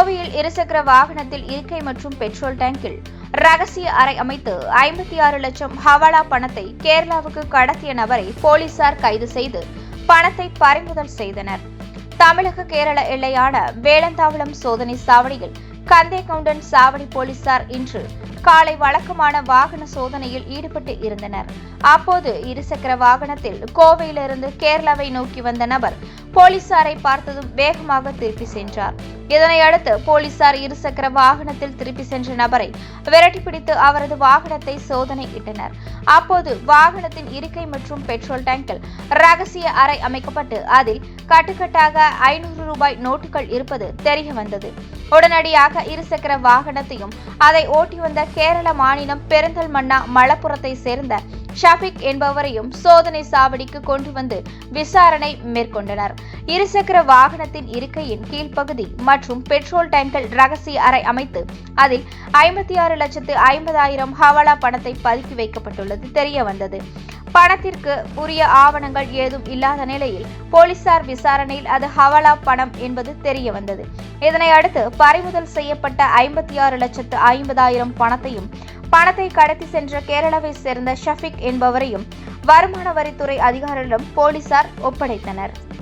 கோவையில் இருசக்கர வாகனத்தில் இருக்கை மற்றும் பெட்ரோல் டேங்கில் ரகசிய அறை அமைத்து 56 லட்சம் ஹவாலா பணத்தை கேரளாவுக்கு கடத்திய நபரை போலீசார் கைது செய்து பணத்தை பறிமுதல் செய்தனர். தமிழக கேரள எல்லையான வேலந்தாவளம் சோதனை சாவடியில் கந்தேகவுண்டன் சாவடி போலீசார் இன்று காலை வழக்கமான வாகன சோதனையில் ஈடுபட்டு இருந்தனர். அப்போது இருசக்கர வாகனத்தில் கோவையிலிருந்து கேரளாவை நோக்கி வந்த நபர் போலீசாரை பார்த்ததும் வேகமாக திருப்பி சென்றார். இதனையடுத்து போலீசார் இருசக்கர வாகனத்தில் திருப்பி சென்ற நபரை விரட்டி பிடித்து அவரது வாகனத்தை சோதனையிட்டனர். அப்போது வாகனத்தின் இருக்கை மற்றும் பெட்ரோல் டேங்கில் ரகசிய அறை அமைக்கப்பட்டு அதில் கட்டுக்கட்டாக 500 ரூபாய் நோட்டுகள் இருப்பது தெரிய வந்தது. உடனடியாக இருசக்கர வாகனத்தையும் அதை ஓட்டி வந்த கேரள மாநிலம் பெருந்தல்மண்ணா மலப்புரத்தை சேர்ந்த ஷஃபிக் என்பவரையும் சோதனை சாவடிக்கு கொண்டு வந்து விசாரணை மேற்கொண்டனர். இருசக்கர வாகனத்தின் இருக்கையின் கீழ்ப்பகுதி மற்றும் பெட்ரோல் டேங்கில் ரகசிய அறை அமைத்து அதில் 56,50,000 ஹவாலா பணத்தை பதுக்கி வைக்கப்பட்டுள்ளது தெரிய வந்தது. பணத்திற்கு உரிய ஆவணங்கள் ஏதும் இல்லாத நிலையில் போலீசார் விசாரணையில் அது ஹவாலா பணம் என்பது தெரிய வந்தது. இதனை அடுத்து பறிமுதல் செய்யப்பட்ட 56,50,000 பணத்தையும் பணத்தை கடத்தி சென்ற கேரளாவை சேர்ந்த ஷஃபிக் என்பவரையும் வருமான வரித்துறை அதிகாரிகளிடம் போலீசார் ஒப்படைத்தனர்.